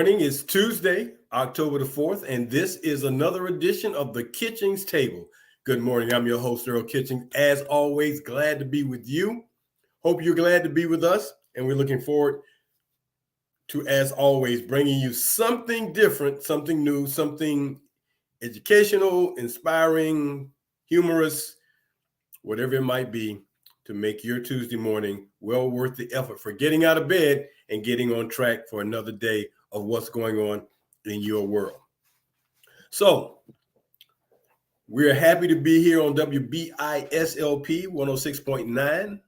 Morning is Tuesday, October the 4th, and this is another edition of the Kitchings Table. Good morning. I'm your host, Earl Kitchings. As always, glad to be with you. Hope you're glad to be with us, and we're looking forward to, as always, bringing you something different, something new, something educational, inspiring, humorous, whatever it might be, to make your Tuesday morning well worth the effort for getting out of bed and getting on track for another day of what's going on in your world. So we're happy to be here on WBISLP 106.9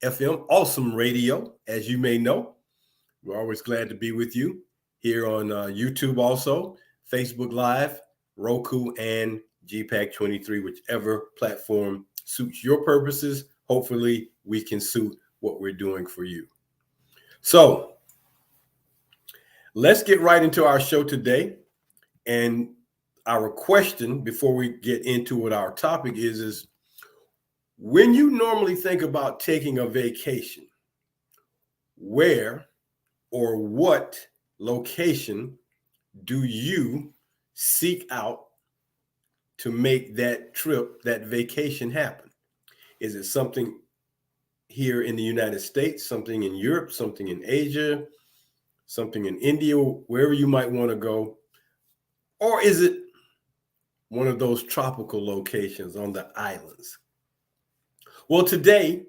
FM, awesome radio, as you may know. We're always glad to be with you here on YouTube also, Facebook Live, Roku, and GPAC 23, whichever platform suits your purposes. Hopefully we can suit what we're doing for you. So let's get right into our show today. And our question before we get into what our topic is when you normally think about taking a vacation, where or what location do you seek out to make that trip, that vacation happen? Is it something here in the United States, something in Europe, something in Asia, something in India, wherever you might want to go? Or is it one of those tropical locations on the islands? Well, today,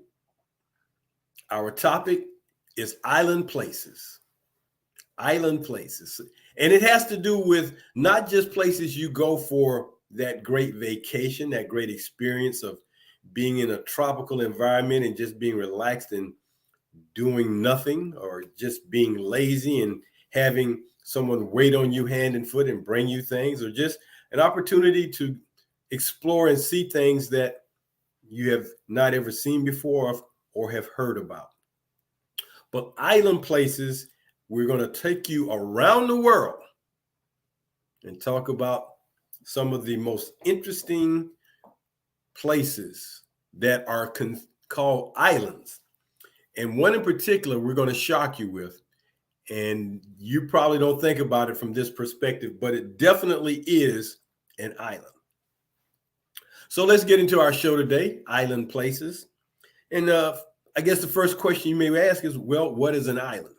our topic is island places. Island places. And it has to do with not just places you go for that great vacation, that great experience of being in a tropical environment and just being relaxed and doing nothing, or just being lazy and having someone wait on you hand and foot and bring you things, or just an opportunity to explore and see things that you have not ever seen before or have heard about. But island places, we're going to take you around the world and talk about some of the most interesting places that are called islands. And one in particular, we're going to shock you with. And you probably don't think about it from this perspective, but it definitely is an island. So let's get into our show today, island places. And I guess the first question you may ask is, well, what is an island?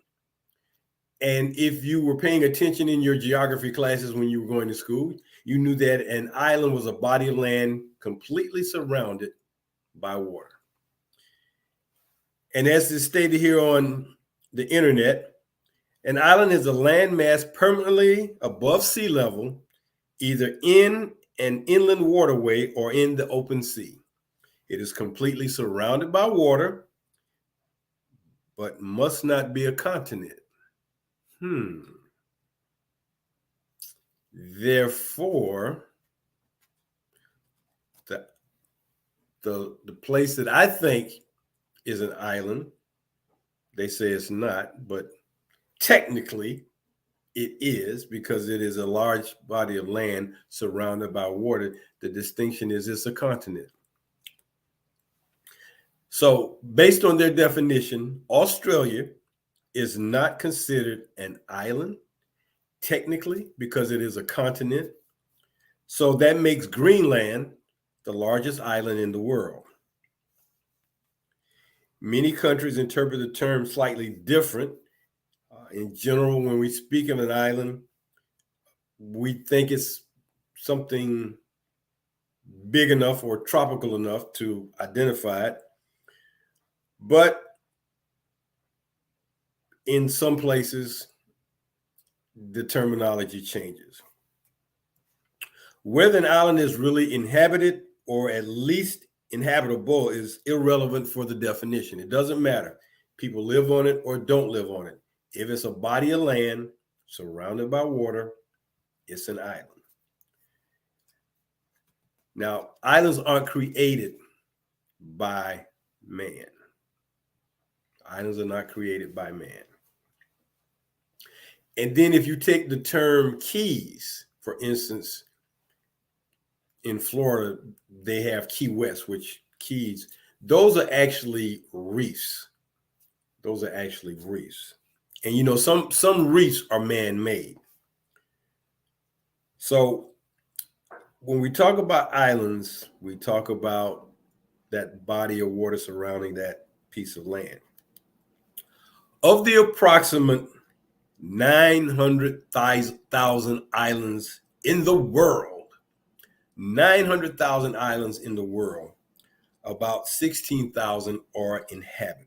And if you were paying attention in your geography classes when you were going to school, you knew that an island was a body of land completely surrounded by water. And as is stated here on the internet, an island is a landmass permanently above sea level, either in an inland waterway or in the open sea. It is completely surrounded by water, but must not be a continent. Therefore, the place that I think is an island, they say it's not, but technically it is, because it is a large body of land surrounded by water. The distinction is it's a continent. So based on their definition, Australia is not considered an island technically because it is a continent. So that makes Greenland the largest island in the world. Many countries interpret the term slightly different. In general, when we speak of an island, we think it's something big enough or tropical enough to identify it. But in some places, the terminology changes. Whether an island is really inhabited or at least inhabitable is irrelevant for the definition. It doesn't matter. People live on it or don't live on it. If it's a body of land surrounded by water, it's an island. Now, islands aren't created by man. Islands are not created by man. And then if you take the term keys, for instance, in Florida, they have Key West, which keys, those are actually reefs. Those are actually reefs. And you know, some reefs are man-made. So when we talk about islands, we talk about that body of water surrounding that piece of land. Of the approximate 900,000 islands in the world, 900,000 islands in the world, about 16,000 are inhabited.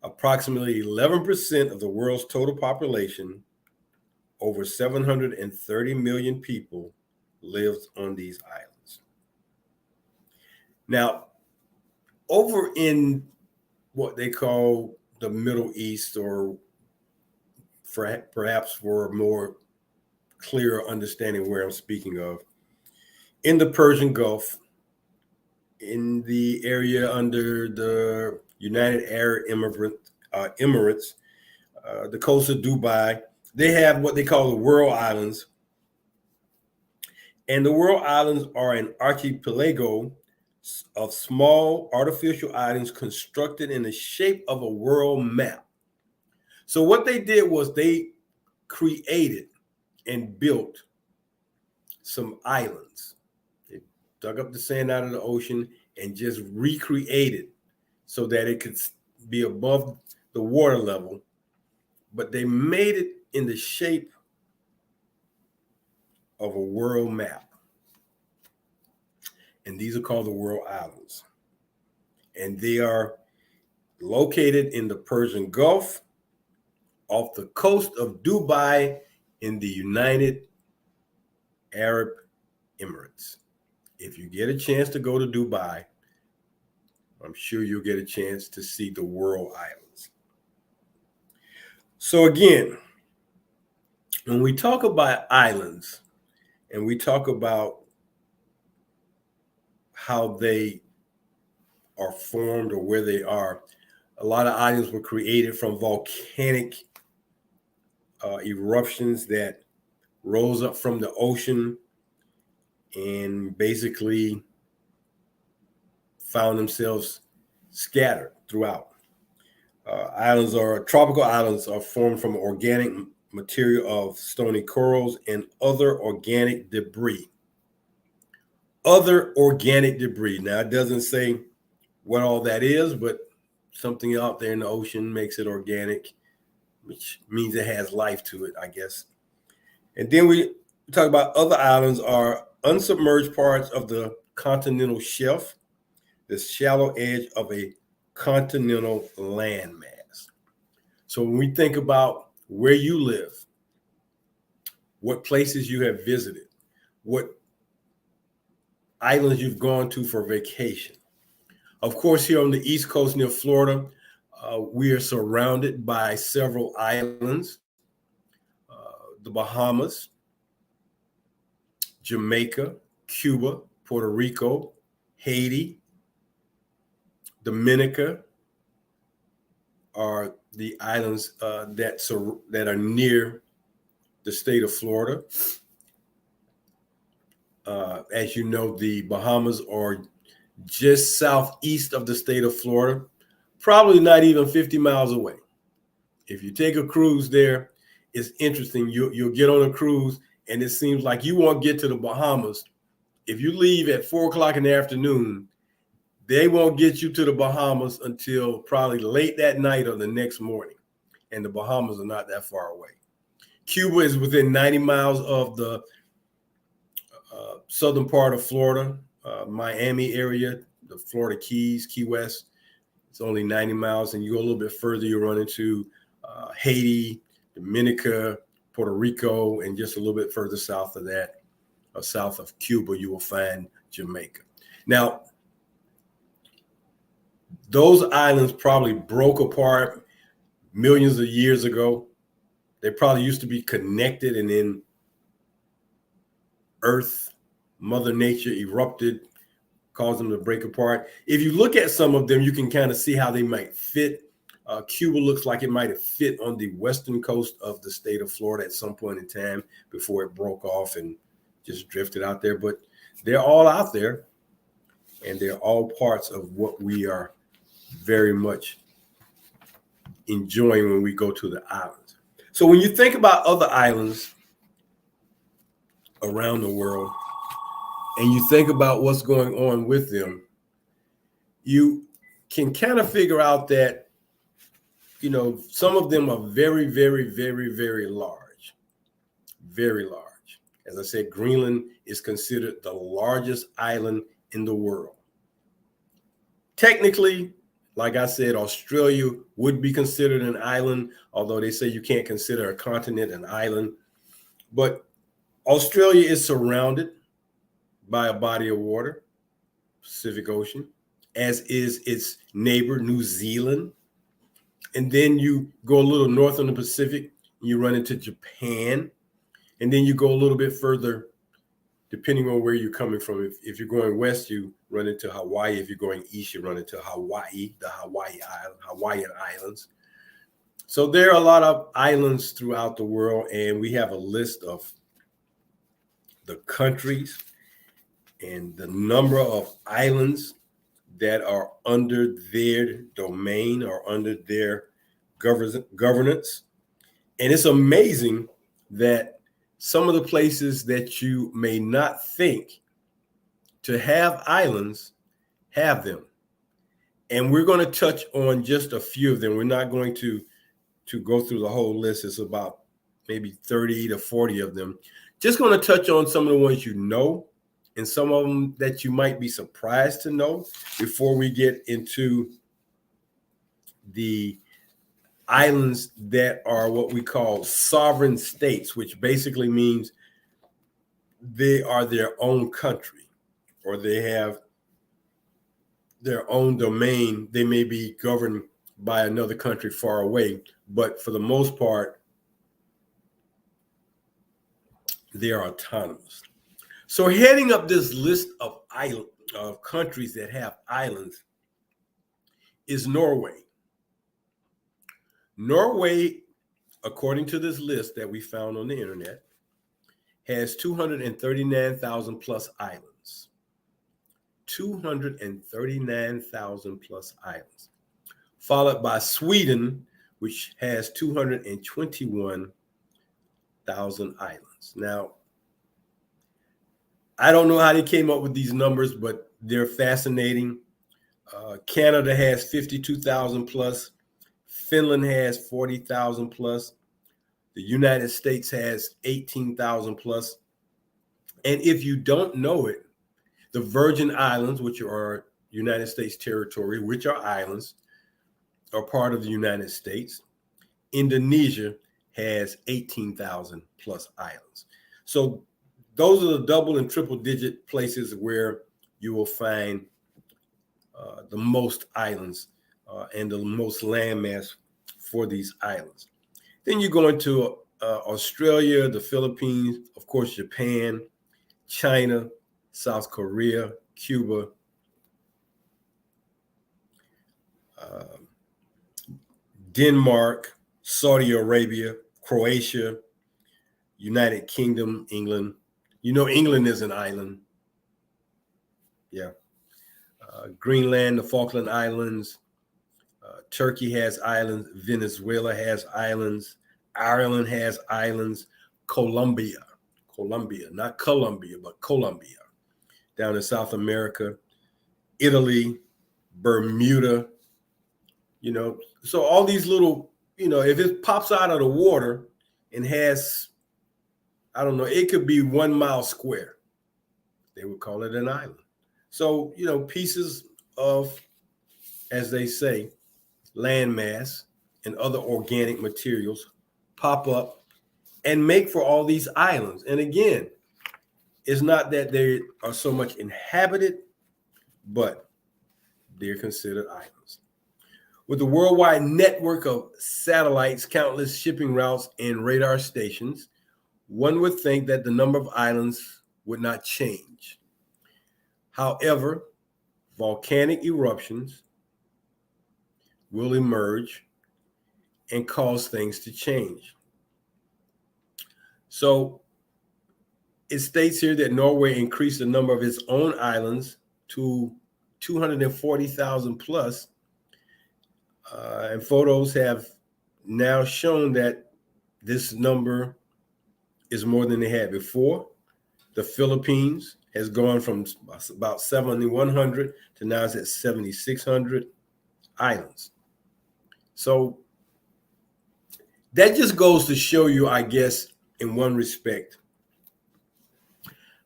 Approximately 11% of the world's total population, over 730 million people, lives on these islands. Now, over in what they call the Middle East, or perhaps for a more clear understanding where I'm speaking of, in the Persian Gulf, in the area under the United Arab Emirates, the coast of Dubai, they have what they call the World Islands. And the World Islands are an archipelago of small artificial islands constructed in the shape of a world map. So what they did was they created and built some islands. They dug up the sand out of the ocean and just recreated so that it could be above the water level. But they made it in the shape of a world map. And these are called the World Islands. And they are located in the Persian Gulf, off the coast of Dubai, in the United Arab Emirates. If you get a chance to go to Dubai, I'm sure you'll get a chance to see the World Islands. So again, when we talk about islands and we talk about how they are formed or where they are, a lot of islands were created from volcanic eruptions that rose up from the ocean and basically found themselves scattered throughout. Tropical islands are formed from organic material of stony corals and other organic debris. Other organic debris. Now, it doesn't say what all that is, but something out there in the ocean makes it organic, which means it has life to it, I guess. And then we talk about other islands are unsubmerged parts of the continental shelf, the shallow edge of a continental landmass. So when we think about where you live, what places you have visited, what islands you've gone to for vacation. Of course, here on the East Coast near Florida, we are surrounded by several islands, the Bahamas, Jamaica, Cuba, Puerto Rico, Haiti, Dominica are the islands that are near the state of Florida. As you know, the Bahamas are just southeast of the state of Florida, probably not even 50 miles away. If you take a cruise there, it's interesting. You'll get on a cruise, and it seems like you won't get to the Bahamas. If you leave at 4 o'clock in the afternoon, they won't get you to the Bahamas until probably late that night or the next morning. And the Bahamas are not that far away. Cuba is within 90 miles of the southern part of Florida, Miami area, the Florida Keys, Key West. It's only 90 miles. And you go a little bit further, you run into Haiti, Dominica, Puerto Rico, and just a little bit further south of that, south of Cuba, you will find Jamaica. Now, those islands probably broke apart millions of years ago. They probably used to be connected, and then Earth, Mother Nature erupted, caused them to break apart. If you look at some of them, you can kind of see how they might fit. Cuba looks like it might have fit on the western coast of the state of Florida at some point in time before it broke off and just drifted out there. But they're all out there, and they're all parts of what we are very much enjoying when we go to the islands. So when you think about other islands around the world and you think about what's going on with them, you can kind of figure out that, you know, some of them are very, very, very, very large, very large. As I said, Greenland is considered the largest island in the world. Technically, like I said, Australia would be considered an island, although they say you can't consider a continent an island. But Australia is surrounded by a body of water, Pacific Ocean, as is its neighbor, New Zealand. And then you go a little north on the Pacific, you run into Japan. And then you go a little bit further, depending on where you're coming from. If you're going west, you run into Hawaii. If you're going east, you run into Hawaii, the Hawaiian Islands. So there are a lot of islands throughout the world, and we have a list of the countries and the number of islands that are under their domain or under their governance. And it's amazing that some of the places that you may not think to have islands have them. And we're going to touch on just a few of them. We're not going to go through the whole list. It's about maybe 30 to 40 of them. Just going to touch on some of the ones you know and some of them that you might be surprised to know before we get into the islands that are what we call sovereign states, which basically means they are their own country or they have their own domain. They may be governed by another country far away, but for the most part, they are autonomous. So heading up this list of countries that have islands is Norway. Norway, according to this list that we found on the internet, has 239,000 plus islands. 239,000 plus islands. Followed by Sweden, which has 221,000 islands. Now, I don't know how they came up with these numbers, but they're fascinating. Canada has 52,000 plus. Finland has 40,000 plus. The United States has 18,000 plus. And if you don't know it, the Virgin Islands, which are United States territory, which are islands, are part of the United States. Indonesia has 18,000 plus islands. So those are the double and triple digit places where you will find the most islands and the most landmass for these islands. Then you go into Australia, the Philippines, of course, Japan, China, South Korea, Cuba, Denmark, Saudi Arabia, Croatia, United Kingdom, England. You know, England is an island. Yeah. Greenland, the Falkland Islands, Turkey has islands, Venezuela has islands, Ireland has islands, Colombia, not Colombia, but Colombia, down in South America, Italy, Bermuda, you know. So all these little, you know, if it pops out of the water and has, I don't know, it could be 1 mile square, they would call it an island. So, you know, pieces of, as they say, landmass and other organic materials pop up and make for all these islands. And again, it's not that they are so much inhabited, but they're considered islands. With the worldwide network of satellites, countless shipping routes, and radar stations, one would think that the number of islands would not change. However, volcanic eruptions will emerge and cause things to change. So it states here that Norway increased the number of its own islands to 240,000 plus. And photos have now shown that this number is more than they had before. The Philippines has gone from about 7,100 to now it's at 7,600 islands. So that just goes to show you, I guess, in one respect,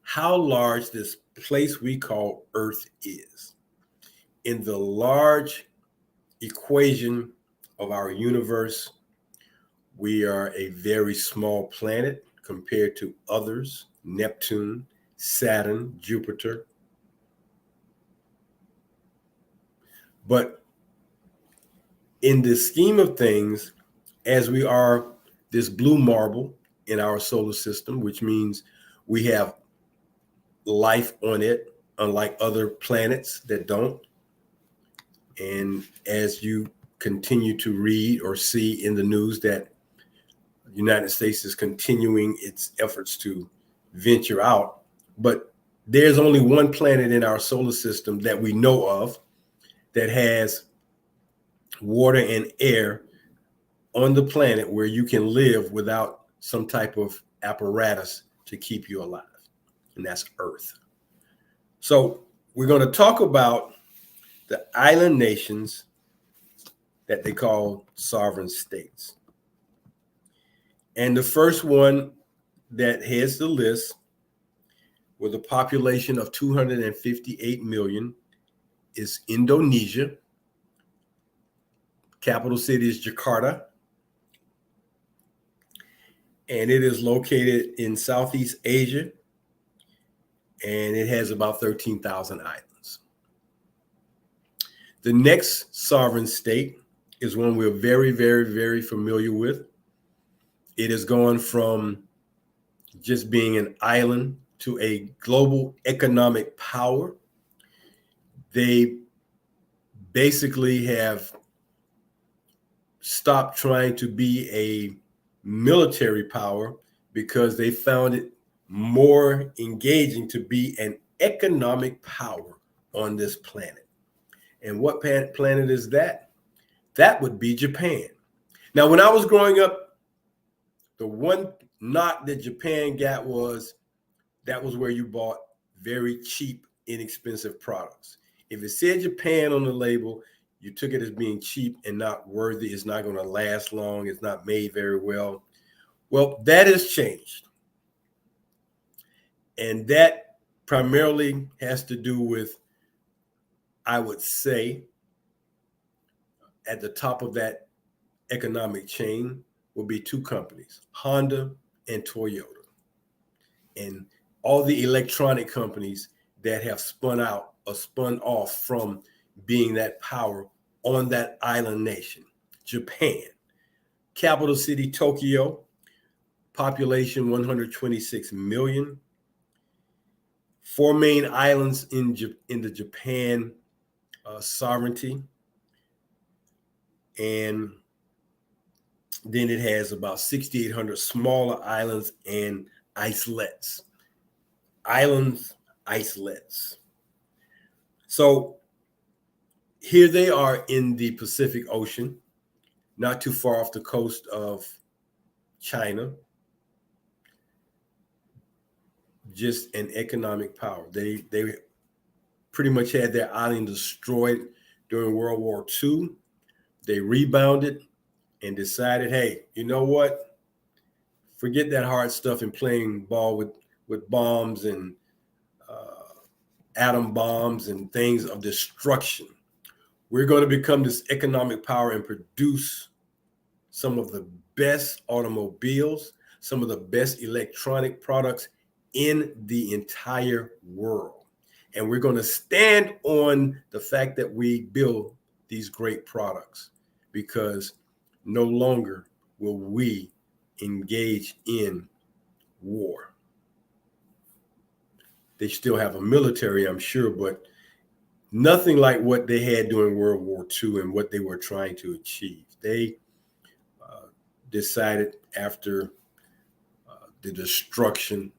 how large this place we call Earth is. In the large equation of our universe, we are a very small planet compared to others, Neptune, Saturn, Jupiter. But in the scheme of things, as we are this blue marble in our solar system, which means we have life on it, unlike other planets that don't. And as you continue to read or see in the news that the United States is continuing its efforts to venture out, but there's only one planet in our solar system that we know of that has water and air on the planet where you can live without some type of apparatus to keep you alive, and that's Earth. So we're going to talk about the island nations that they call sovereign states. And the first one that heads the list with a population of 258 million is Indonesia. Capital city is Jakarta. And it is located in Southeast Asia. And it has about 13,000 islands. The next sovereign state is one we're very, very, very familiar with. It has gone from just being an island to a global economic power. They basically have stopped trying to be a military power because they found it more engaging to be an economic power on this planet. And what planet is that? That would be Japan. Now, when I was growing up, the one knock that Japan got was that was where you bought very cheap, inexpensive products. If it said Japan on the label, you took it as being cheap and not worthy. It's not going to last long. It's not made very well. Well, that has changed. And that primarily has to do with, I would say, at the top of that economic chain will be two companies, Honda and Toyota. And all the electronic companies that have spun out or spun off from being that power on that island nation, Japan. Capital city, Tokyo, population 126 million. Four main islands in the Japan sovereignty. And then it has about 6,800 smaller islands and islets. Islands, islets. So here they are in the Pacific Ocean, not too far off the coast of China. Just an economic power. They pretty much had their island destroyed during World War II. They rebounded and decided, hey, you know what? Forget that hard stuff and playing ball with bombs and atom bombs and things of destruction. We're going to become this economic power and produce some of the best automobiles, some of the best electronic products in the entire world. And we're going to stand on the fact that we build these great products, because no longer will we engage in war. They still have a military, I'm sure, but nothing like what they had during World War II and what they were trying to achieve. They decided after the destruction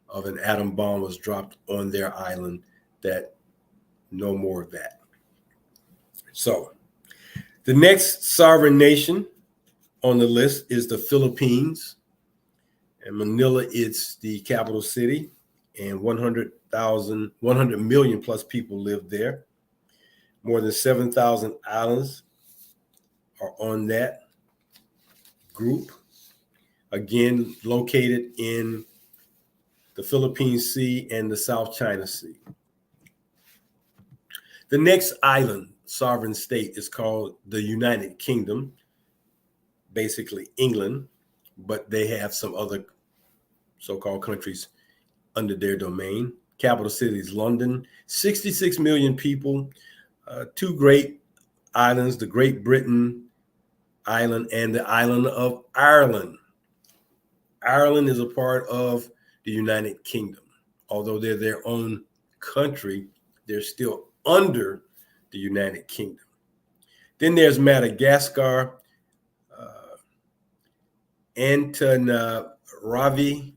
of an atom bomb was dropped on their island that no more of that. So the next sovereign nation on the list is the Philippines. And Manila, it's the capital city, and 100 million plus people live there. More than 7,000 islands are on that group. Again, located in the Philippine Sea and the South China Sea. The next island sovereign state is called the United Kingdom, basically England, but they have some other so-called countries under their domain. Capital city is London. 66 million people. Two great islands, the Great Britain Island and the island of Ireland. Ireland is a part of the United Kingdom. Although they're their own country, they're still under the United Kingdom. Then there's Madagascar, Antananarivo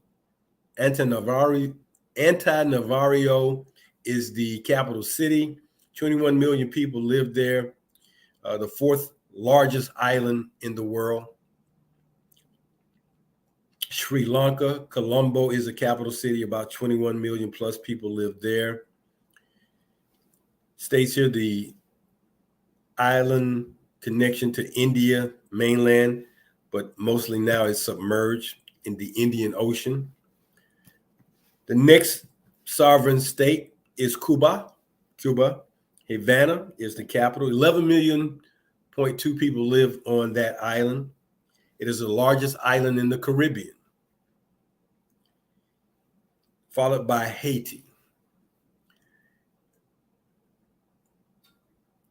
is the capital city. 21 million people live there. The fourth largest island in the world. Sri Lanka, Colombo is the capital city. About 21 million plus people live there. States here the island connection to India mainland, but mostly now it's submerged in the Indian Ocean. The next sovereign state is Cuba. Havana is the capital. 11.2 million people live on that island. It is the largest island in the Caribbean, followed by Haiti.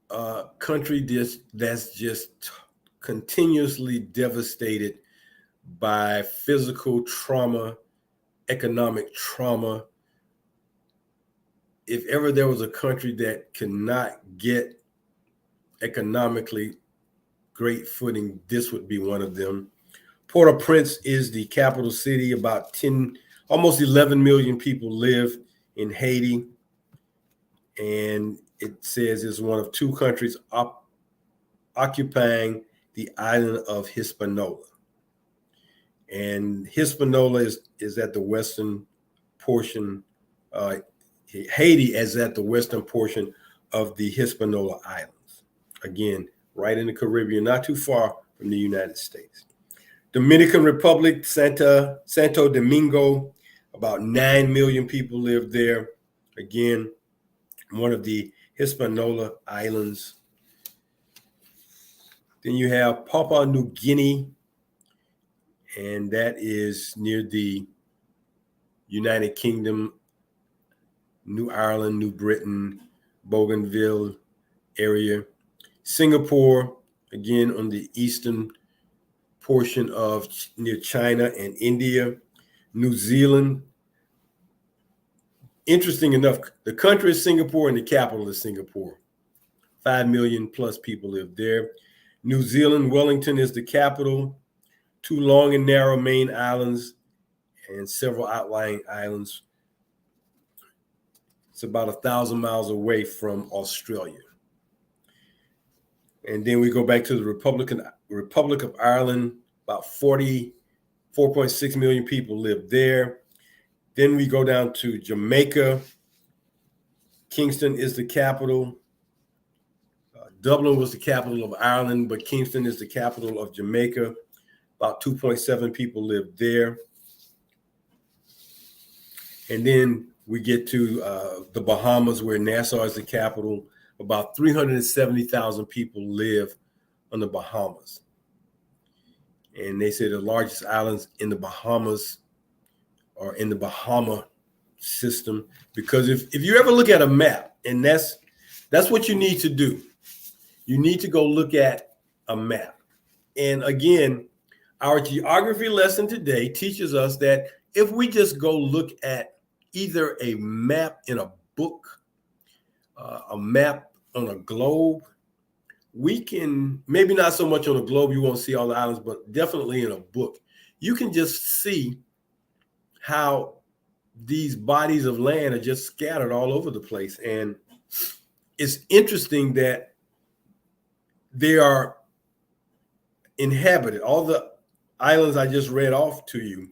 A country that's just continuously devastated by physical trauma, economic trauma. If ever there was a country that cannot get economically great footing, this would be one of them. Port-au-Prince is the capital city. About almost 11 million people live in Haiti. And it says it's one of two countries occupying the island of Hispaniola. And Hispaniola is at the western portion. Haiti is at the western portion of the Hispaniola Islands. Again, right in the Caribbean, not too far from the United States. Dominican Republic, Santo Domingo, about 9 million people live there. Again, one of the Hispaniola Islands. Then you have Papua New Guinea, and that is near the United Kingdom, New Ireland, New Britain, Bougainville area. Singapore, again, on the eastern portion of near China and India. New Zealand. Interesting enough, the country is Singapore and the capital is Singapore. 5 million plus people live there. New Zealand, Wellington is the capital. Two long and narrow main islands and several outlying islands. It's about 1,000 miles away from Australia. And then we go back to the Republic of Ireland. About 4.6 million people live there. Then we go down to Jamaica. Kingston is the capital. Dublin was the capital of Ireland, but Kingston is the capital of Jamaica. About 2.7 people live there. And then we get to the Bahamas, where Nassau is the capital. About 370,000 people live on the Bahamas. And they say the largest islands in the Bahamas are in the Bahama system. Because if you ever look at a map, and that's what you need to do. You need to go look at a map. And again, our geography lesson today teaches us that if we just go look at either a map in a book, a map on a globe, we can, maybe not so much on a globe, you won't see all the islands, but definitely in a book, you can just see how these bodies of land are just scattered all over the place. And it's interesting that they are inhabited. All the islands I just read off to you,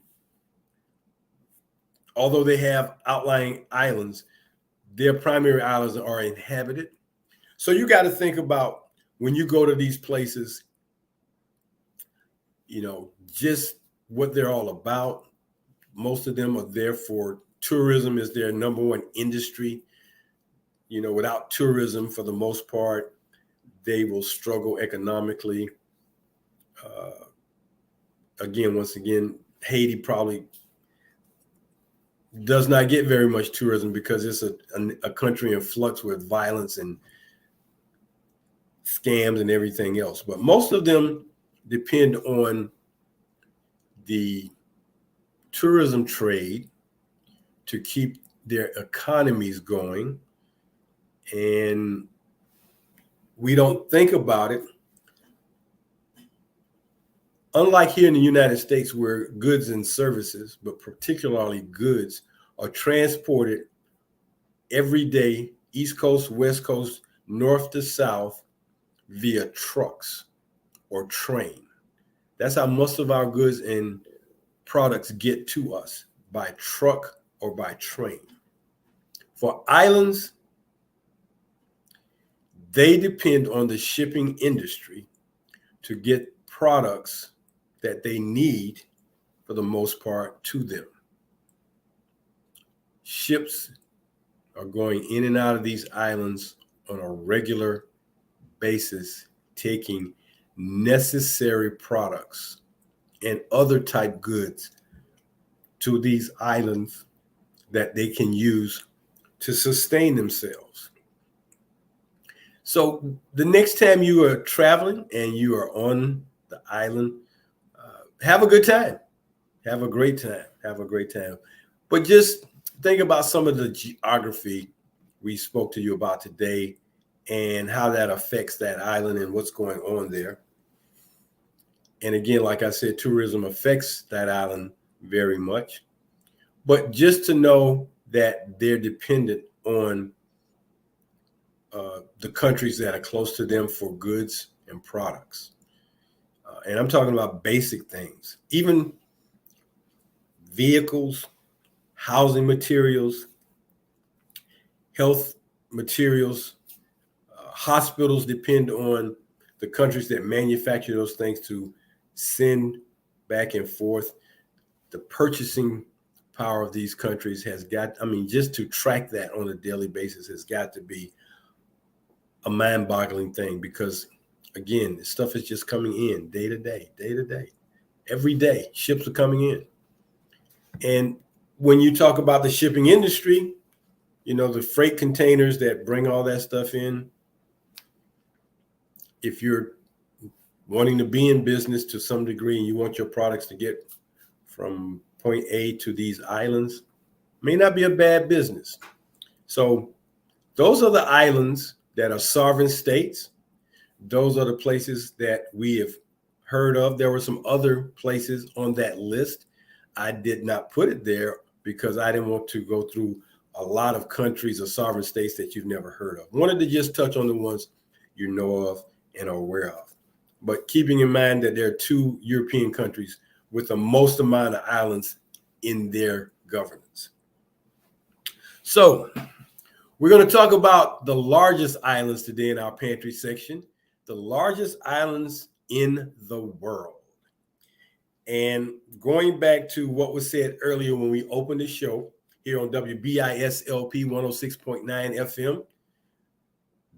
although they have outlying islands, their primary islands are inhabited. So you got to think about when you go to these places, just what they're all about. Most of them are there for tourism is their number one industry. Without tourism, for the most part, they will struggle economically. Once again, Haiti probably does not get very much tourism because it's a country in flux with violence and scams and everything else. But most of them depend on the tourism trade to keep their economies going. And we don't think about it. Unlike here in the United States, where goods and services, but particularly goods, are transported every day, East Coast, West Coast, north to south, via trucks or train. That's how most of our goods and products get to us, by truck or by train. For islands, they depend on the shipping industry to get products that they need, for the most part, to them. Ships are going in and out of these islands on a regular basis, taking necessary products and other type goods to these islands that they can use to sustain themselves. So the next time you are traveling and you are on the island, have a good time. Have a great time. Have a great time. But just think about some of the geography we spoke to you about today and how that affects that island and what's going on there. And again, like I said, tourism affects that island very much. But just to know that they're dependent on the countries that are close to them for goods and products. And I'm talking about basic things, even vehicles, housing materials, health materials. Hospitals depend on the countries that manufacture those things to send back and forth. The purchasing power of these countries has got, just to track that on a daily basis has got to be a mind-boggling thing, because again, this stuff is just coming in day to day. Every day, ships are coming in. And when you talk about the shipping industry, the freight containers that bring all that stuff in, if you're wanting to be in business to some degree and you want your products to get from point A to these islands, may not be a bad business. So those are the islands that are sovereign states. Those are the places that we have heard of. There were some other places on that list. I did not put it there because I didn't want to go through a lot of countries or sovereign states that you've never heard of. Wanted to just touch on the ones you know of and are aware of. But keeping in mind that there are 2 European countries with the most amount of islands in their governance. So we're going to talk about the largest islands today in our pantry section, the largest islands in the world. And going back to what was said earlier when we opened the show here on WBISLP 106.9 FM,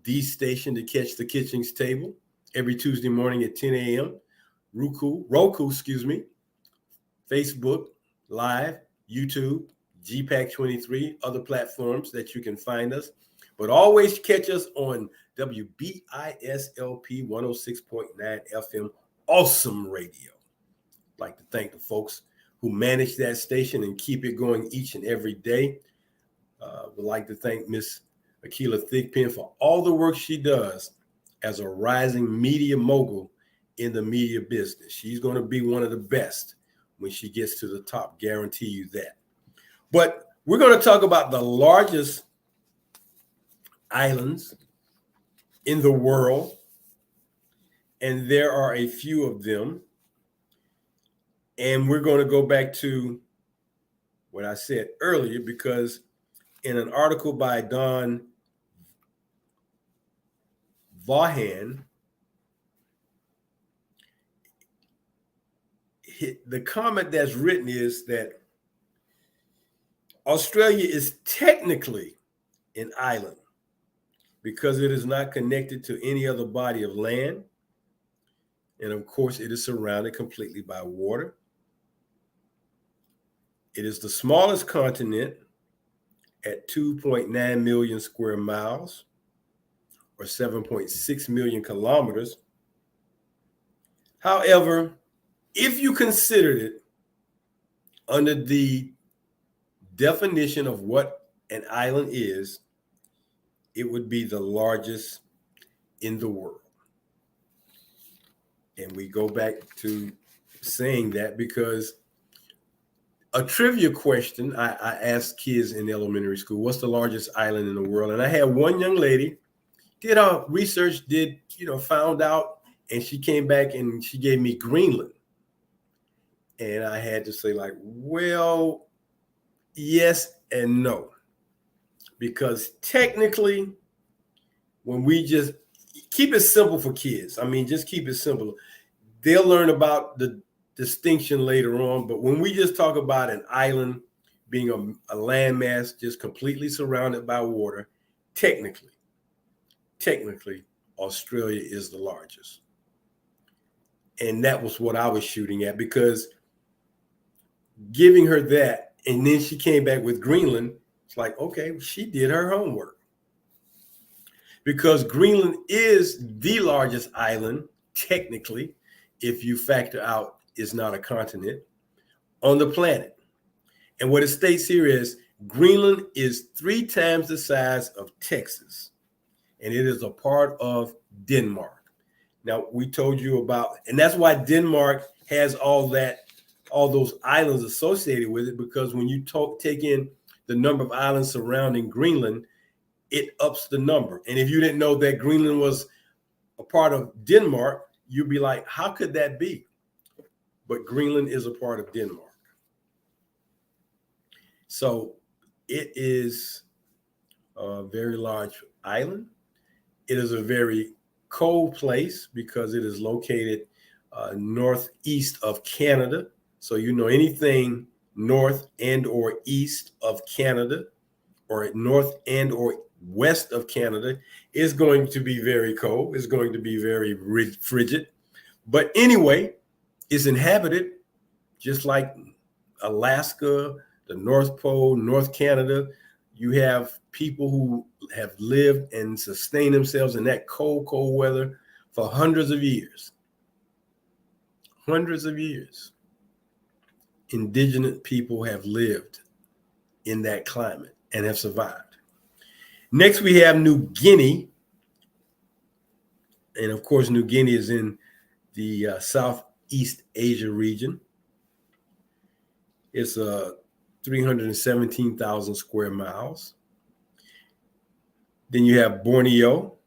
the station to catch the Kitchings Table every Tuesday morning at 10 a.m. Roku, Facebook Live, YouTube, GPAC23, other platforms that you can find us. But always catch us on WBISLP 106.9 FM, awesome radio. I'd like to thank the folks who manage that station and keep it going each and every day. Would like to thank Miss Akila Thigpen for all the work she does as a rising media mogul in the media business. She's going to be one of the best when she gets to the top, guarantee you that. But we're going to talk about the largest islands in the world. and there are a few of them. And we're going to go back to what I said earlier, because in an article by Don Vaughan, the comment that's written is that Australia is technically an island because it is not connected to any other body of land. And of course, it is surrounded completely by water. It is the smallest continent at 2.9 million square miles, or 7.6 million kilometers. However, if you considered it under the definition of what an island is, it would be the largest in the world. And we go back to saying that because a trivia question I asked kids in elementary school, what's the largest island in the world? And I had one young lady did our research, found out, and she came back and she gave me Greenland. And I had to say, like, well, yes and no. Because technically, when we just keep it simple for kids, just keep it simple. They'll learn about the distinction later on. But when we just talk about an island being a landmass just completely surrounded by water, technically, Australia is the largest. And that was what I was shooting at, because giving her that, and then she came back with Greenland, it's like, okay, she did her homework. Because Greenland is the largest island, technically, if you factor out it's not a continent, on the planet. And what it states here is Greenland is 3 times the size of Texas, and it is a part of Denmark. Now, we told you about, and that's why Denmark has all those islands associated with it, because when you take in the number of islands surrounding Greenland, it ups the number. And if you didn't know that Greenland was a part of Denmark, you'd be like, how could that be? But Greenland is a part of Denmark. So it is a very large island. It is a very cold place because it is located northeast of Canada. So anything north and or east of Canada, or north and or west of Canada, is going to be very cold. It's going to be very frigid. But anyway, it's inhabited just like Alaska, the North Pole, North Canada. You have people who have lived and sustained themselves in that cold weather for hundreds of years. Hundreds of years. Indigenous people have lived in that climate and have survived. Next, we have New Guinea. And of course, New Guinea is in the Southeast Asia region. It's 317,000 square miles. Then you have Borneo,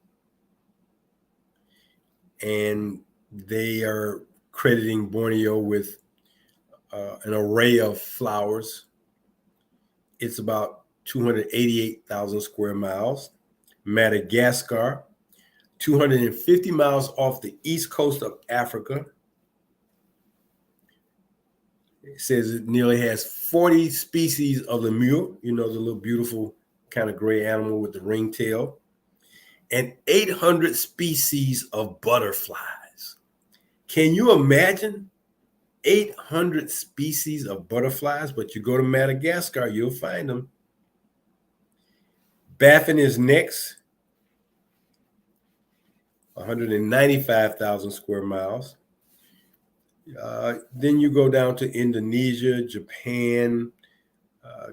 and they are crediting Borneo with an array of flowers. It's about 288,000 square miles. Madagascar, 250 miles off the east coast of Africa. It says it nearly has 40 species of lemur, the little beautiful kind of gray animal with the ringtail, and 800 species of butterflies. Can you imagine 800 species of butterflies? But you go to Madagascar, you'll find them. Baffin is next, 195,000 square miles. Then you go down to Indonesia, Japan,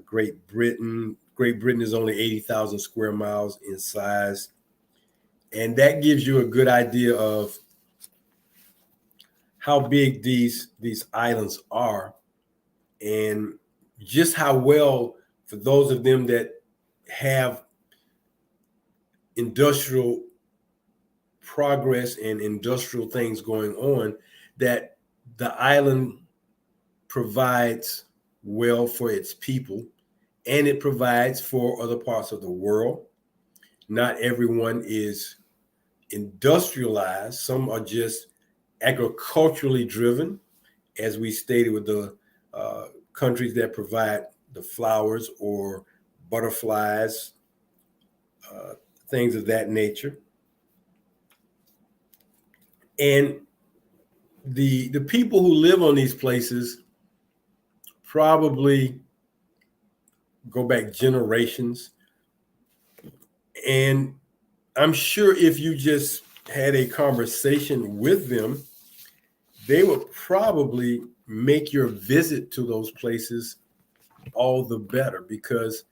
Great Britain. Great Britain is only 80,000 square miles in size. And that gives you a good idea of how big these islands are, and just how well, for those of them that have industrial progress and industrial things going on, that the island provides well for its people, and it provides for other parts of the world. Not everyone is industrialized. Some are just agriculturally driven, as we stated with the countries that provide the flowers or butterflies, things of that nature. And the people who live on these places probably go back generations. And I'm sure if you just had a conversation with them, they would probably make your visit to those places all the better, because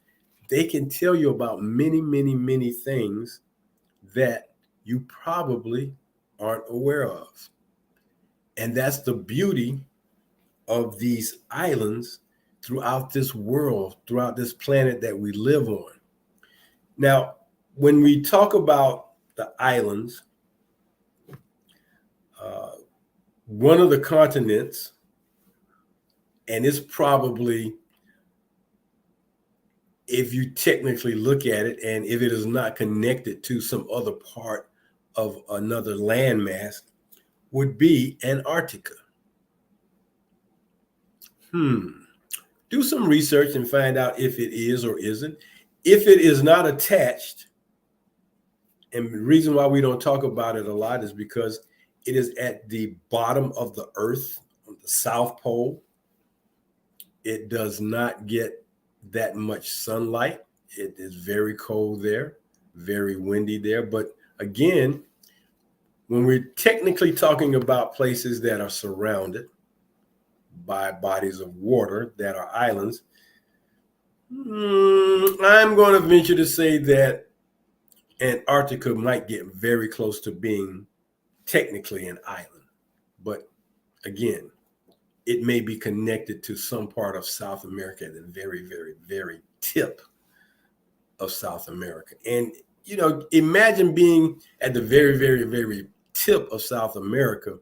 they can tell you about many, many, many things that you probably aren't aware of. And that's the beauty of these islands throughout this world, throughout this planet that we live on. Now, when we talk about the islands, one of the continents, and it's probably, if you technically look at it, and if it is not connected to some other part of another landmass, would be Antarctica. Do some research and find out if it is or isn't. If it is not attached, and the reason why we don't talk about it a lot is because it is at the bottom of the earth, on the South Pole. It does not get that much sunlight. It is very cold there, very windy there. But again, when we're technically talking about places that are surrounded by bodies of water that are islands, I'm going to venture to say that Antarctica might get very close to being technically an island. But again, it may be connected to some part of South America at the very, very, very tip of South America. And, you know, imagine being at the very, very, very tip of South America,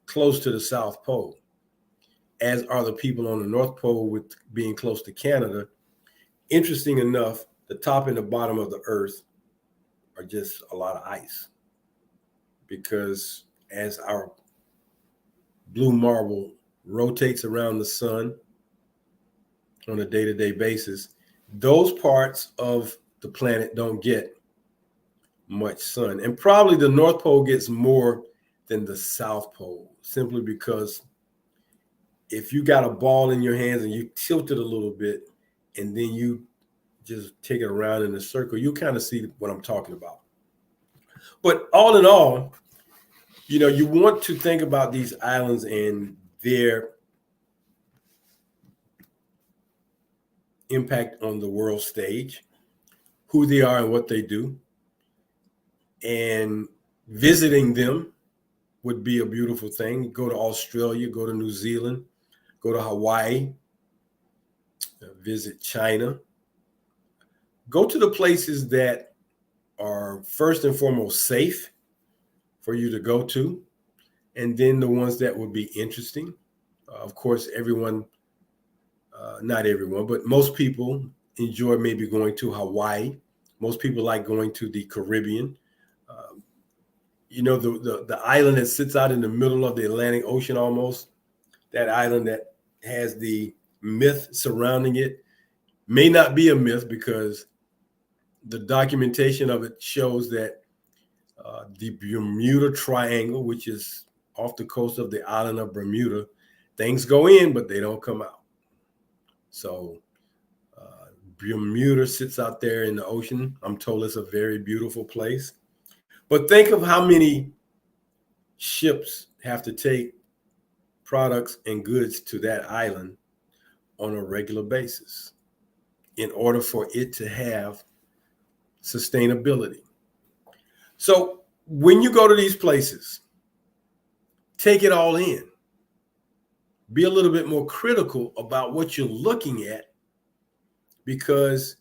close to the South Pole, as are the people on the North Pole, with being close to Canada. Interesting enough, the top and the bottom of the earth are just a lot of ice, because as our blue marble rotates around the sun on a day-to-day basis, those parts of the planet don't get much sun. And probably the North Pole gets more than the South Pole, simply because if you got a ball in your hands and you tilt it a little bit and then you just take it around in a circle, you kind of see what I'm talking about. But all in all, you know, you want to think about these islands and their impact on the world stage, who they are and what they do. And visiting them would be a beautiful thing. Go to Australia, go to New Zealand, go to Hawaii, visit China. Go to the places that are first and foremost safe for you to go to, and then the ones that would be interesting. Of course, everyone, not everyone, but most people enjoy maybe going to Hawaii. Most people like going to the Caribbean. You know, the island that sits out in the middle of the Atlantic Ocean, almost, that island that has the myth surrounding it, may not be a myth, because the documentation of it shows that the Bermuda Triangle, which is off the coast of the island of Bermuda, things go in, but they don't come out. So Bermuda sits out there in the ocean. I'm told it's a very beautiful place. But think of how many ships have to take products and goods to that island on a regular basis in order for it to have sustainability. So when you go to these places, take it all in. Be a little bit more critical about what you're looking at, because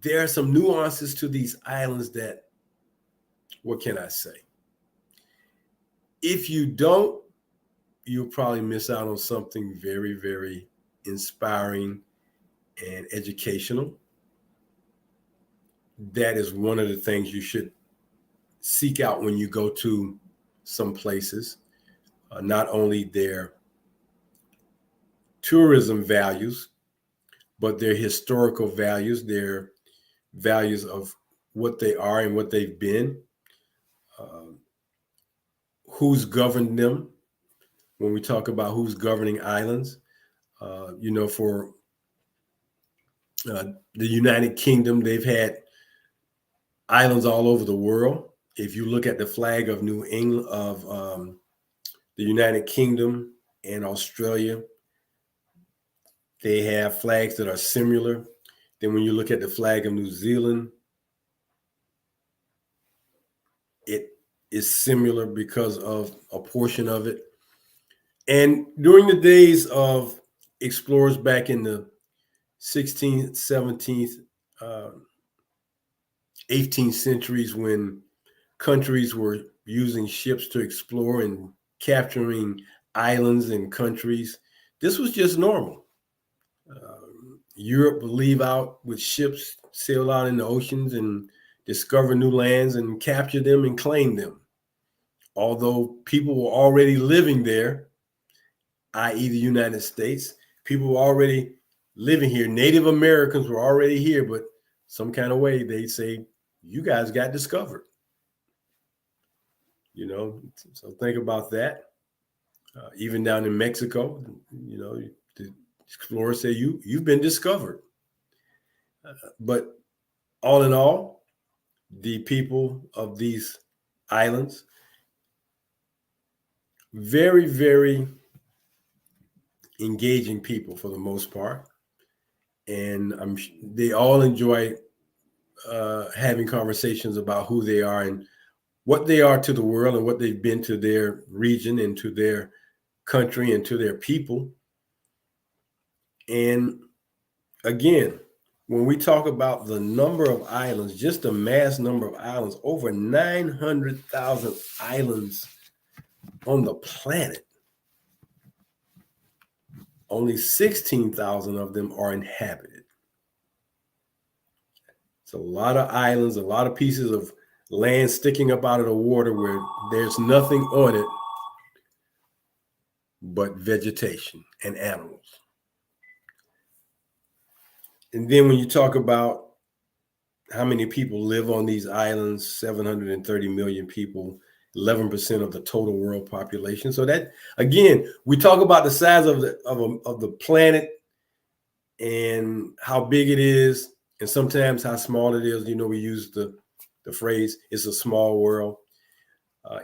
there are some nuances to these islands that, what can I say? If you don't, you'll probably miss out on something very, very inspiring and educational. That is one of the things you should seek out when you go to some places. Not only their tourism values, but their historical values, their values of what they are and what they've been, uh, who's governed them. When we talk about who's governing islands, for the United Kingdom, they've had islands all over the world. If you look at the flag of New England, of the United Kingdom and Australia, they have flags that are similar. Then when you look at the flag of New Zealand, it is similar because of a portion of it. And during the days of explorers back in the 16th, 17th, uh, 18th centuries, when countries were using ships to explore and capturing islands and countries, this was just normal. Europe would leave out with ships, sail out in the oceans and discover new lands and capture them and claim them. Although people were already living there, i.e., the United States, people were already living here. Native Americans were already here, but some kind of way they say, you guys got discovered. So think about that. Even down in Mexico, the explorers say you've been discovered. But all in all, the people of these islands, very, very engaging people for the most part, and they all enjoy having conversations about who they are and what they are to the world and what they've been to their region and to their country and to their people. And again, when we talk about the number of islands, just the mass number of islands, over 900,000 islands on the planet, only 16,000 of them are inhabited. It's a lot of islands, a lot of pieces of land sticking up out of the water where there's nothing on it but vegetation and animals. And then when you talk about how many people live on these islands, 730 million people, 11% of the total world population. So that, again, we talk about the size of the planet and how big it is, and sometimes how small it is. We use the phrase, it's a small world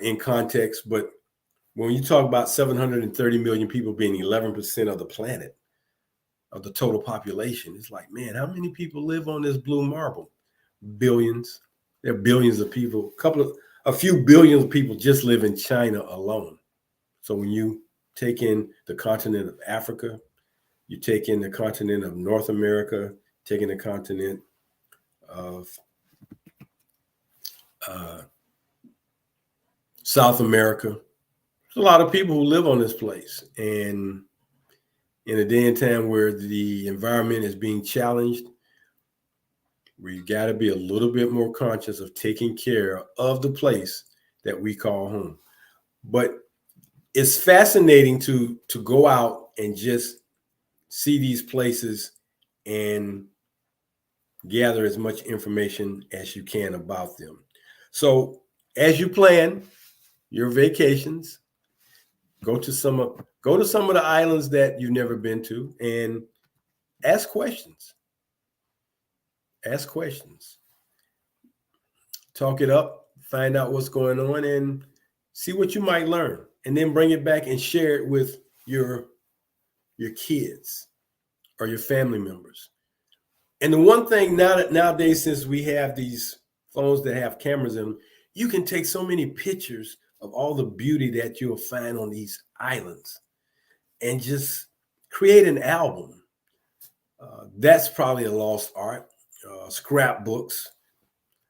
in context. But when you talk about 730 million people being 11% of the planet, of the total population, it's like, man, how many people live on this blue marble? Billions. There are billions of people. A few billions of people just live in China alone. So when you take in the continent of Africa, you take in the continent of North America, taking the continent of South America, there's a lot of people who live on this place. And in a day and time where the environment is being challenged, we got to be a little bit more conscious of taking care of the place that we call home. But it's fascinating to go out and just see these places and gather as much information as you can about them. So as you plan your vacations, go to some of the islands that you've never been to and ask questions. Ask questions. Talk it up, find out what's going on, and see what you might learn. And then bring it back and share it with your kids or your family members. And the one thing nowadays, since we have these phones that have cameras in them, you can take so many pictures of all the beauty that you'll find on these islands and just create an album. That's probably a lost art. Scrapbooks.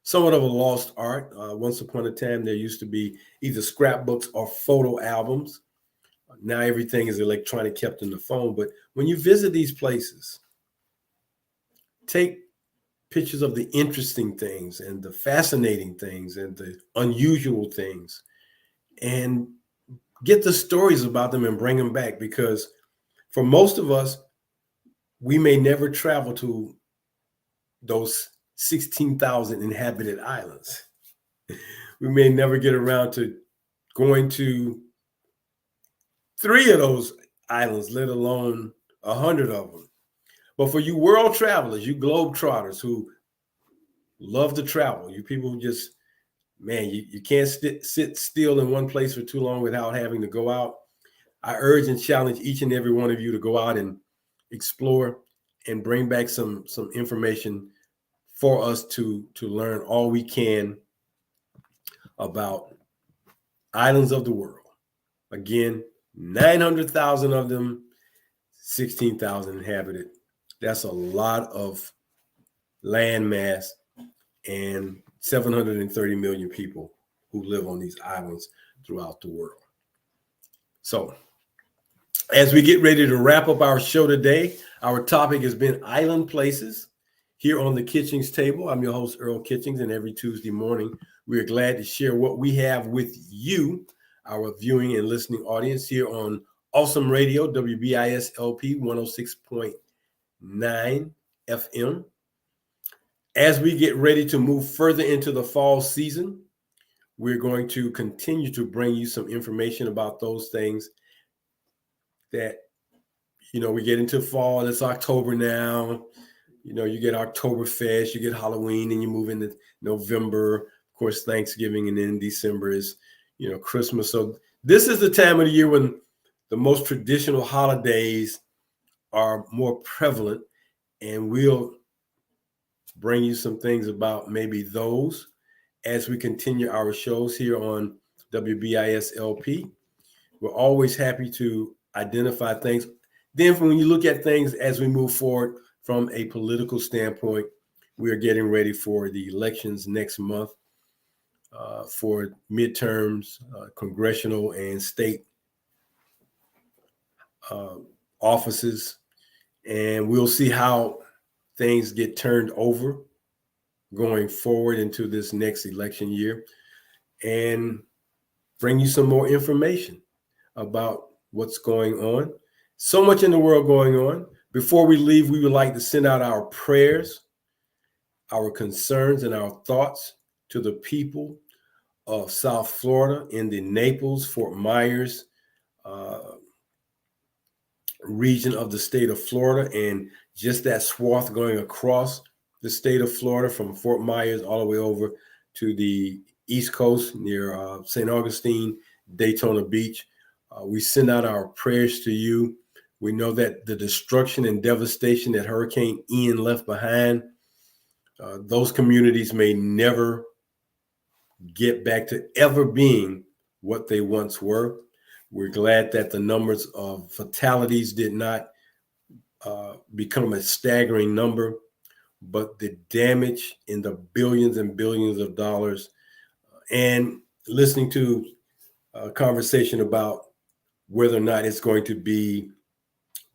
somewhat of a lost art. Once upon a time, there used to be either scrapbooks or photo albums. Now everything is electronic, kept in the phone. But when you visit these places, take pictures of the interesting things and the fascinating things and the unusual things, and get the stories about them and bring them back. Because for most of us, we may never travel to those 16,000 inhabited islands. We may never get around to going to 3 of those islands, let alone 100 of them. But for you world travelers, you globetrotters who love to travel, you people who just, man, you can't sit still in one place for too long without having to go out. I urge and challenge each and every one of you to go out and explore and bring back some information for us to learn all we can about islands of the world. Again, 900,000 of them, 16,000 inhabited. That's a lot of land mass and 730 million people who live on these islands throughout the world. So, as we get ready to wrap up our show today, our topic has been island places here on the Kitchings Table. I'm your host, Earl Kitchings, and every Tuesday morning, we're glad to share what we have with you, our viewing and listening audience, here on Awesome Radio, WBIS-LP 106.9 FM. As we get ready to move further into the fall season, we're going to continue to bring you some information about those things that, we get into fall. It's October now. You get Oktoberfest, you get Halloween, and you move into November. Of course, Thanksgiving, and then December is, Christmas. So this is the time of the year when the most traditional holidays are more prevalent, and we'll bring you some things about maybe those as we continue our shows here on WBIS-LP. We're always happy to identify things. Then when you look at things as we move forward from a political standpoint, we are getting ready for the elections next month for midterms, congressional and state offices. And we'll see how things get turned over going forward into this next election year, and bring you some more information about what's going on. So much in the world going on. Before we leave, we would like to send out our prayers, our concerns, and our thoughts to the people of South Florida in the Naples, Fort Myers region of the state of Florida, and just that swath going across the state of Florida from Fort Myers all the way over to the East Coast near St. Augustine, Daytona Beach. We send out our prayers to you. We know that the destruction and devastation that Hurricane Ian left behind, those communities may never get back to ever being what they once were. We're glad that the numbers of fatalities did not become a staggering number, but the damage in the billions and billions of dollars. And listening to a conversation about whether or not it's going to be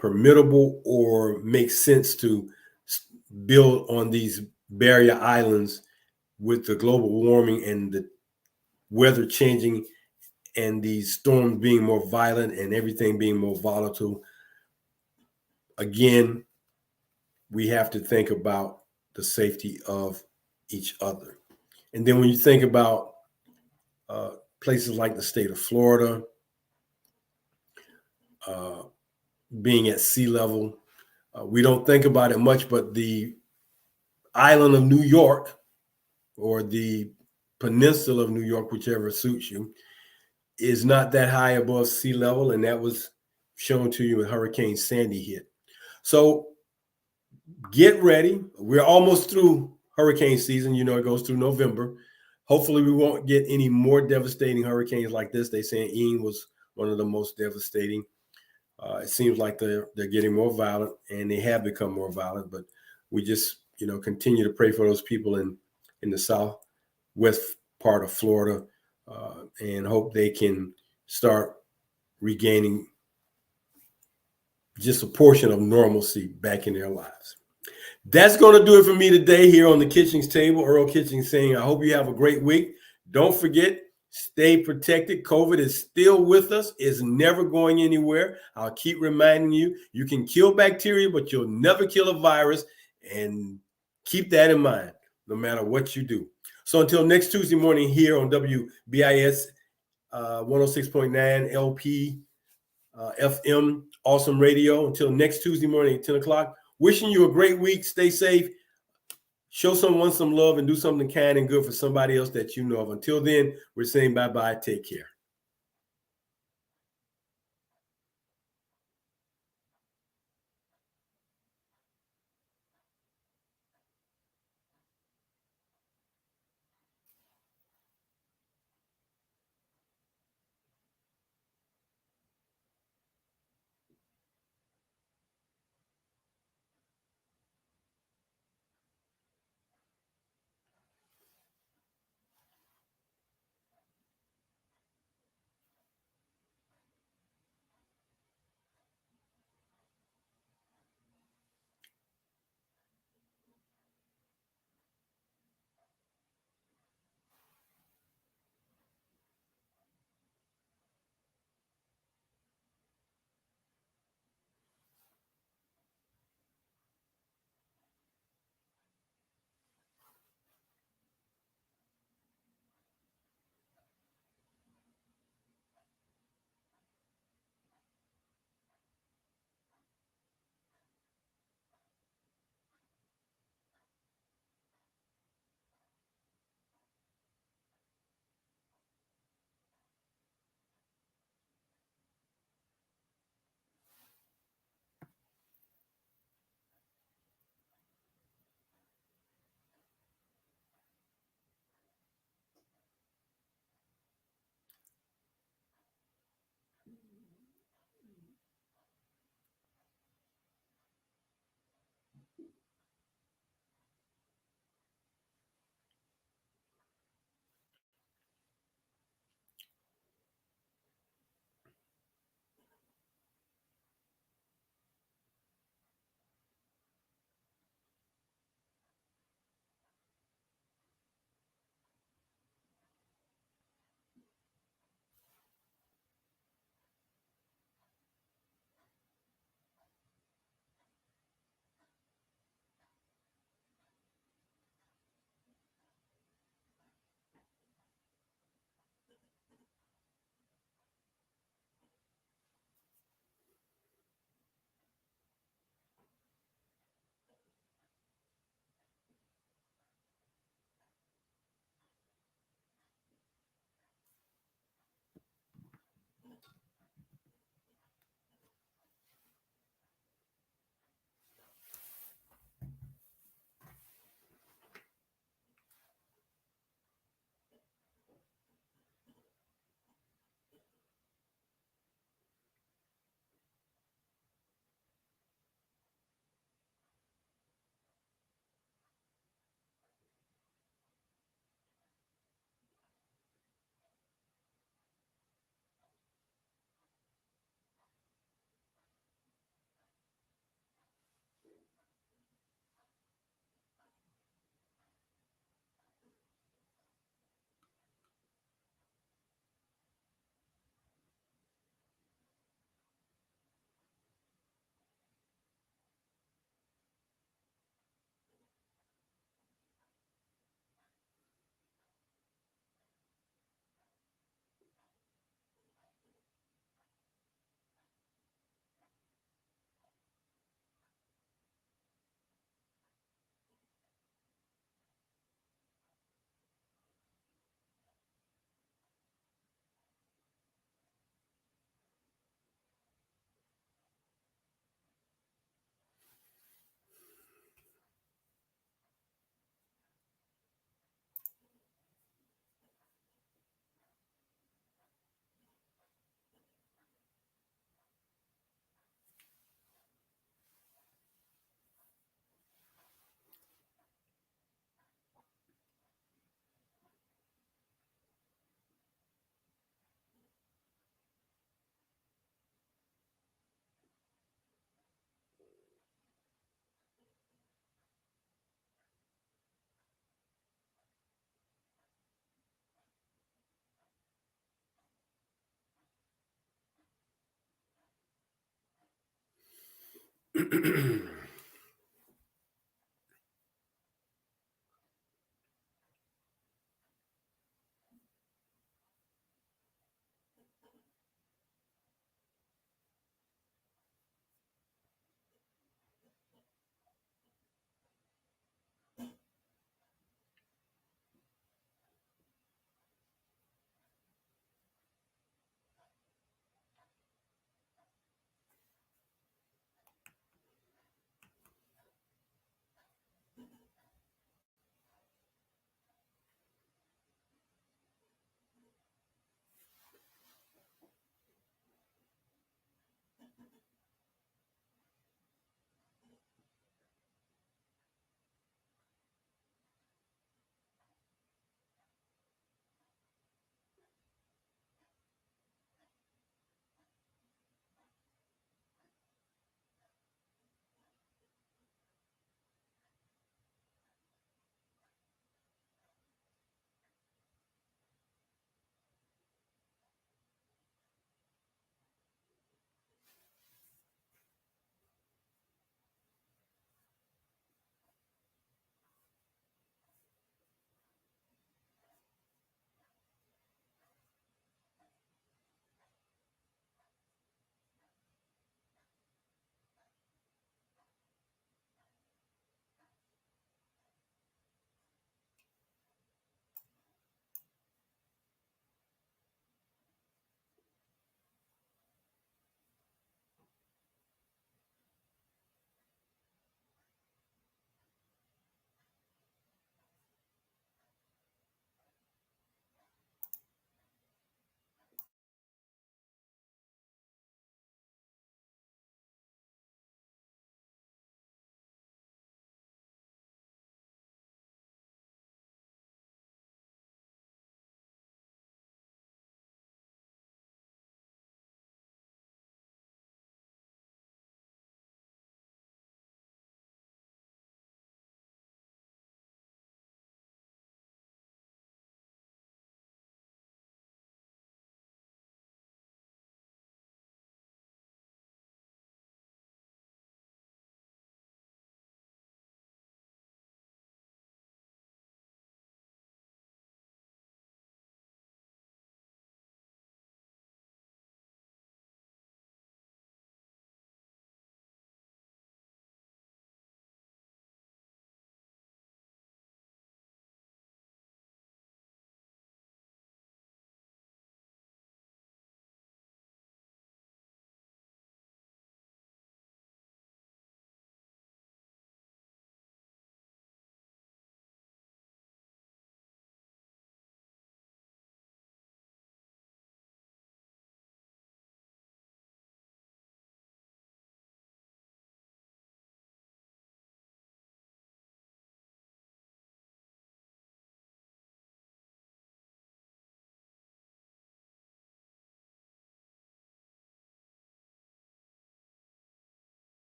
permittable or make sense to build on these barrier islands with the global warming and the weather changing and these storms being more violent and everything being more volatile. Again, we have to think about the safety of each other. And then when you think about places like the state of Florida being at sea level, we don't think about it much, but the island of New York, or the peninsula of New York, whichever suits you, is not that high above sea level, and that was shown to you when Hurricane Sandy hit. So get ready. We're almost through hurricane season. It goes through November. Hopefully we won't get any more devastating hurricanes like this. They say Ian was one of the most devastating. It seems like they're getting more violent, and they have become more violent, but we just, continue to pray for those people and in the southwest part of Florida, and hope they can start regaining just a portion of normalcy back in their lives. That's going to do it for me today here on the Kitchings Table. Earl Kitchings saying, I hope you have a great week. Don't forget, stay protected. COVID is still with us. It's never going anywhere. I'll keep reminding you, you can kill bacteria, but you'll never kill a virus. And keep that in mind, no matter what you do. So until next Tuesday morning here on WBIS 106.9 LP FM, Awesome Radio. Until next Tuesday morning at 10 o'clock. Wishing you a great week. Stay safe. Show someone some love and do something kind and good for somebody else that you know of. Until then, we're saying bye-bye. Take care.